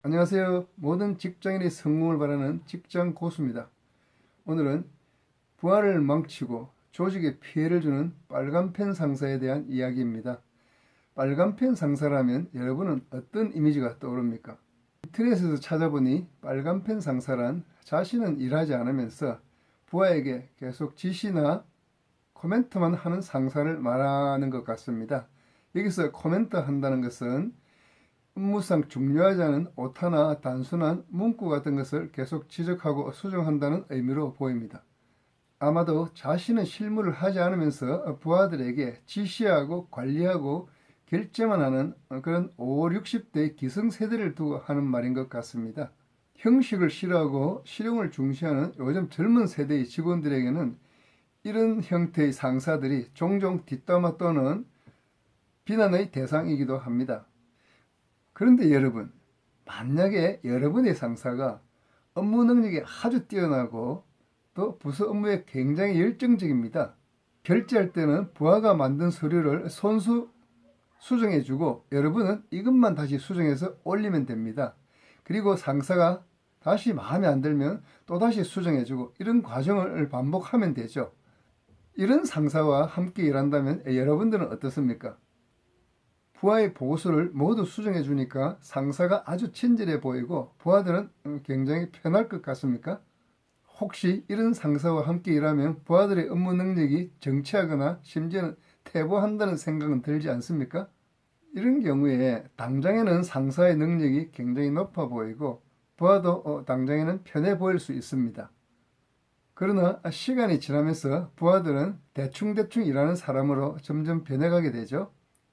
안녕하세요. 모든 직장인의 성공을 바라는 직장 고수입니다. 오늘은 부하를 망치고 조직에 피해를 주는 빨간펜 상사에 대한 이야기입니다. 빨간펜 상사라면 여러분은 어떤 이미지가 떠오릅니까? 인터넷에서 찾아보니 빨간펜 상사란 자신은 일하지 않으면서 부하에게 계속 지시나 코멘트만 하는 상사를 말하는 것 같습니다. 여기서 코멘트 한다는 것은 업무상 중요하지 않은 오타나 단순한 문구 같은 것을 계속 지적하고 수정한다는 의미로 보입니다. 아마도 자신은 실무를 하지 않으면서 부하들에게 지시하고 관리하고 결제만 하는 그런 5, 60대 기성세대를 두고 하는 말인 것 같습니다. 형식을 싫어하고 실용을 중시하는 요즘 젊은 세대의 직원들에게는 이런 형태의 상사들이 종종 뒷담화 또는 비난의 대상이기도 합니다. 그런데 여러분, 만약에 여러분의 상사가 업무 능력이 아주 뛰어나고 또 부서 업무에 굉장히 열정적입니다. 결제할 때는 부하가 만든 서류를 손수 수정해주고 여러분은 이것만 다시 수정해서 올리면 됩니다. 그리고 상사가 다시 마음에 안 들면 또다시 수정해주고 이런 과정을 반복하면 되죠. 이런 상사와 함께 일한다면 여러분들은 어떻습니까? 부하의 보고서를 모두 수정해 주니까 상사가 아주 친절해 보이고 부하들은 굉장히 편할 것 같습니까? 혹시 이런 상사와 함께 일하면 부하들의 업무 능력이 정치하거나 심지어는 퇴보한다는 생각은 들지 않습니까? 이런 경우에 당장에는 상사의 능력이 굉장히 높아 보이고 부하도 당장에는 편해 보일 수 있습니다. 그러나 시간이 지나면서 부하들은 대충대충 일하는 사람으로 점점 변해가게 되죠.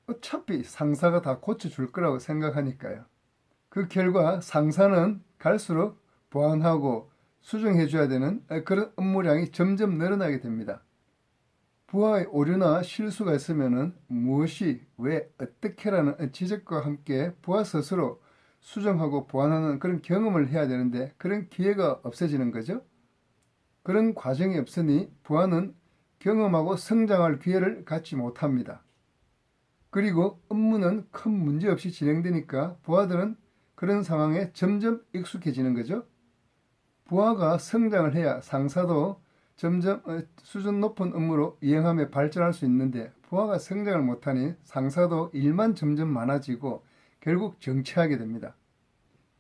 어차피 상사가 다 고쳐줄 거라고 생각하니까요. 그 결과 상사는 갈수록 보완하고 수정해줘야 되는 그런 업무량이 점점 늘어나게 됩니다. 부하의 오류나 실수가 있으면 무엇이, 왜, 어떻게라는 지적과 함께 부하 스스로 수정하고 보완하는 그런 경험을 해야 되는데 그런 기회가 없어지는 거죠. 그런 과정이 없으니 부하는 경험하고 성장할 기회를 갖지 못합니다. 그리고 업무는 큰 문제 없이 진행되니까 부하들은 그런 상황에 점점 익숙해지는 거죠. 부하가 성장을 해야 상사도 점점 수준 높은 업무로 이행하며 발전할 수 있는데 부하가 성장을 못하니 상사도 일만 점점 많아지고 결국 정체하게 됩니다.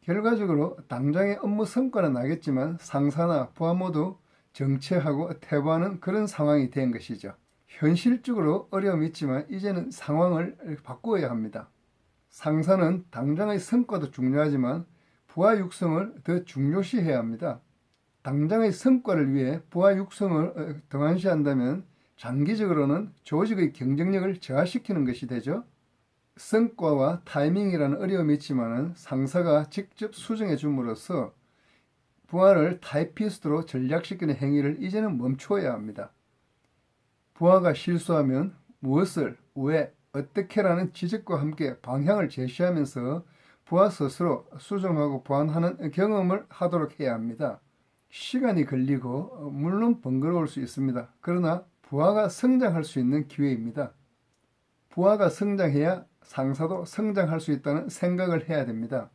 결과적으로 당장의 업무 성과는 나겠지만 상사나 부하 모두 정체하고 퇴보하는 그런 상황이 된 것이죠. 현실적으로 어려움이 있지만 이제는 상황을 바꾸어야 합니다. 상사는 당장의 성과도 중요하지만 부하 육성을 더 중요시해야 합니다. 당장의 성과를 위해 부하 육성을 등한시한다면 장기적으로는 조직의 경쟁력을 저하시키는 것이 되죠. 성과와 타이밍이라는 어려움이 있지만 상사가 직접 수정해 줌으로써 부하를 타이피스트로 전략시키는 행위를 이제는 멈추어야 합니다. 부하가 실수하면 무엇을, 왜, 어떻게라는 지적과 함께 방향을 제시하면서 부하 스스로 수정하고 보완하는 경험을 하도록 해야 합니다. 시간이 걸리고 물론 번거로울 수 있습니다. 그러나 부하가 성장할 수 있는 기회입니다. 부하가 성장해야 상사도 성장할 수 있다는 생각을 해야 됩니다.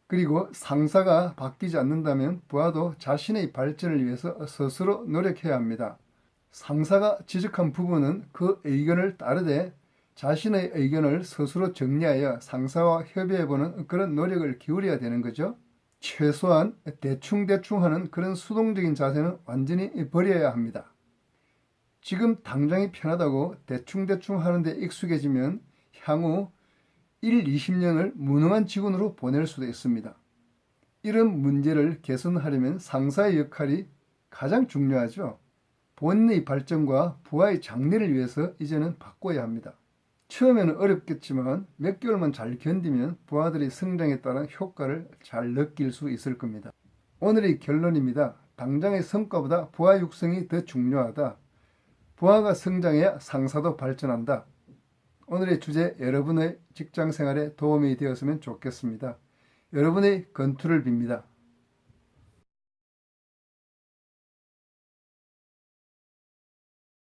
그리고 상사가 바뀌지 않는다면 부하도 자신의 발전을 위해서 스스로 노력해야 합니다. 상사가 지적한 부분은 그 의견을 따르되 자신의 의견을 스스로 정리하여 상사와 협의해보는 그런 노력을 기울여야 되는 거죠. 최소한 대충대충 하는 그런 수동적인 자세는 완전히 버려야 합니다. 지금 당장이 편하다고 대충대충 하는데 익숙해지면 향후 1, 20년을 무능한 직원으로 보낼 수도 있습니다. 이런 문제를 개선하려면 상사의 역할이 가장 중요하죠. 본인의 발전과 부하의 장래를 위해서 이제는 바꿔야 합니다. 처음에는 어렵겠지만 몇 개월만 잘 견디면 부하들의 성장에 따른 효과를 잘 느낄 수 있을 겁니다. 오늘의 결론입니다. 당장의 성과보다 부하 육성이 더 중요하다. 부하가 성장해야 상사도 발전한다. 오늘의 주제, 여러분의 직장 생활에 도움이 되었으면 좋겠습니다. 여러분의 건투를 빕니다.